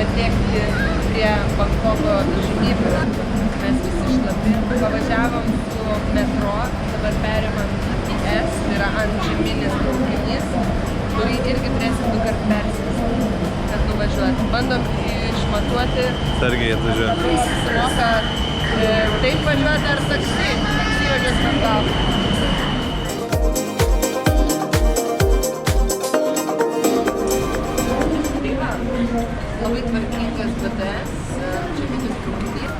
patiekti prie Bangkoko žymybių. Mes visi šlapi. Pavažiavom su metro, dabar perimam į S, tai yra antžeminis traukinys, kurį irgi turėsim 2 kartus persėsti, kad nuvažiuoti. Bandom išmatuoti. Sargiai atvažiuoja. Labai susimoka taip važiuoti ar taksi. Taksi važiuos per galvą. Labai tvarkingas BTS, čia kitus traukinys,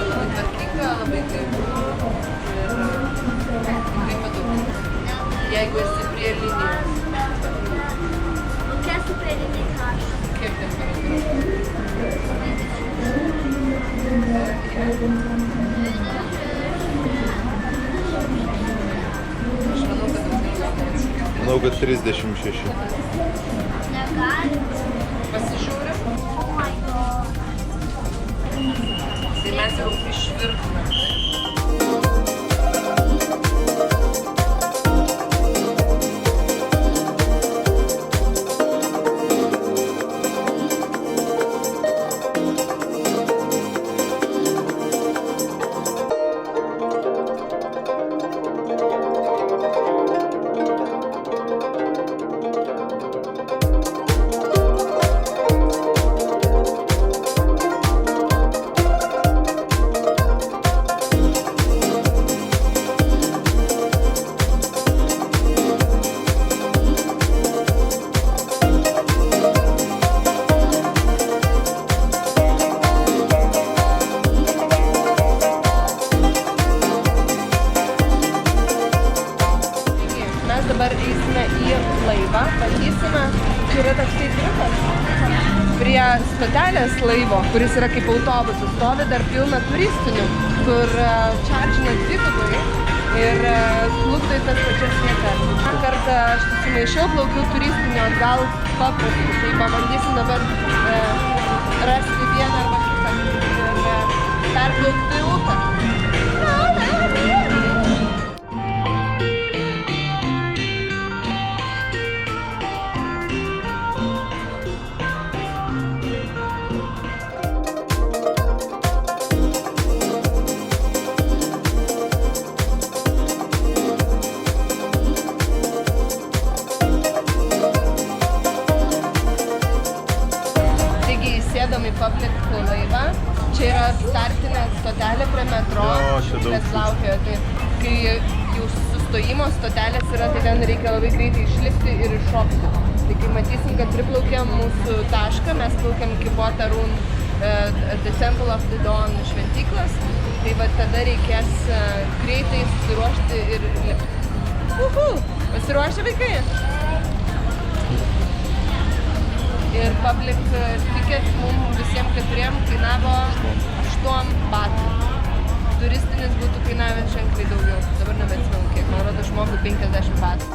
labai tvarkinga, labai gaivu ir tikrai patogu, jeigu esi prie linijos. Kokia su prie linijos krašto? Kiek temperatūra? Aš manau, kad daugiau. Manau, kad 36. Negali. Pasižiūrim. Oh my god. Tai mes jau išvirtume. Dabar eisime į laivą, bandysime, čia yra toksai triukas prie stotelės laivo, kuris yra kaip autobusas, stovi dar pilna turistinių, kur čardžina dvigubai ir plukdo į tas pačias vietas. Šią kartą aš susimaišiau, plaukiau turistinių, atgal paprastų, tai pabandysim dabar rasti vieną arba kitą ir perplaukti upę. Sėdom į public laivą. Čia yra startinė stotelė prie metro, kas laukia. Tai kai jau sustojimo stotelės yra, tai ten reikia labai greitai išlipti ir iššokti. Tai kai matysim, kad priplaukėm mūsų tašką, mes plaukiam iki Botarun, The Temple of the Dawn šventyklas, tai va tada reikės greitai susiruošti ir lipti. Pasiruošę vaikai? Ir public ticket mums visiems 4 kainavo 8 batų. Turistinis būtų kainavęs ženkliai daugiau. Dabar nebeatsimenu kiek, man rodo žmogui 50 batų.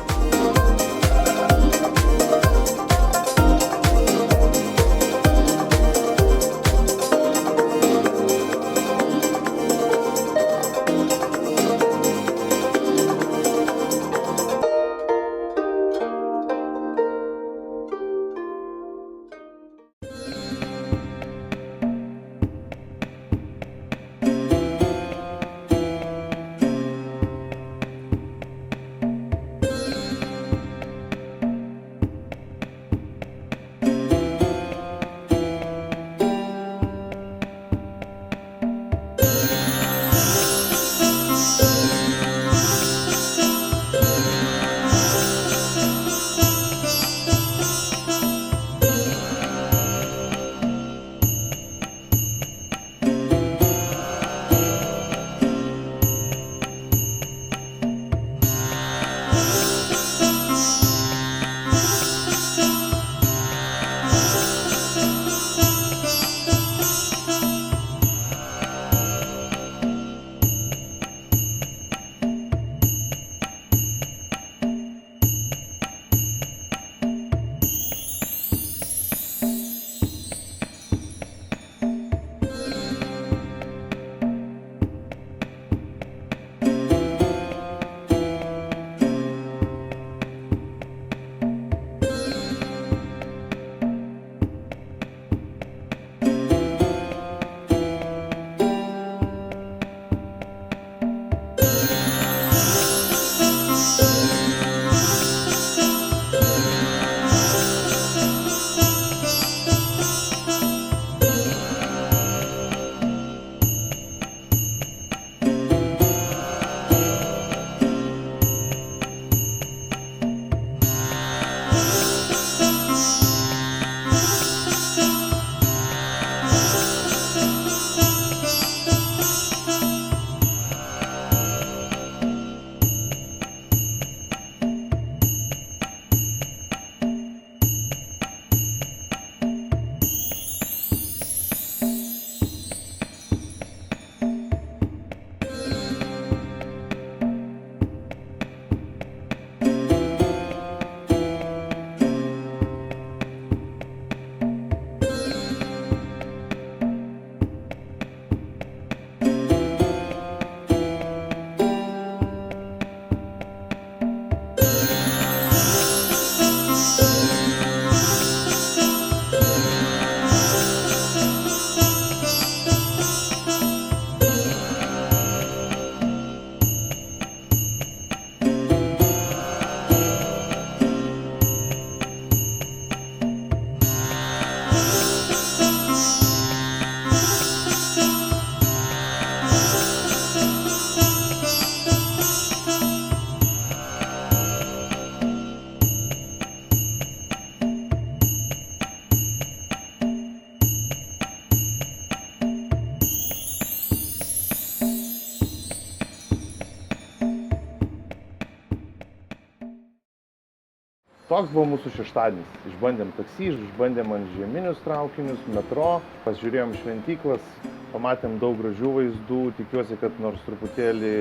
toks buvo mūsų šeštadienis. Išbandėm taksi, išbandėm antžeminius traukinius, metro, pasižiūrėjom šventyklas, pamatėm daug gražių vaizdų, tikiuosi, kad nors truputėlį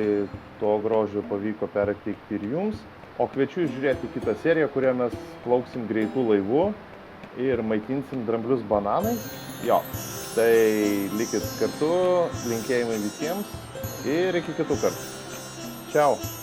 to grožio pavyko perteikti ir jums. O kviečiu žiūrėti kitą seriją, kurioje mes plauksim greitų laivų ir maitinsim dramblius bananais. Jo, tai likit kartu, linkėjimai visiems ir iki kitų kartų. Čiau!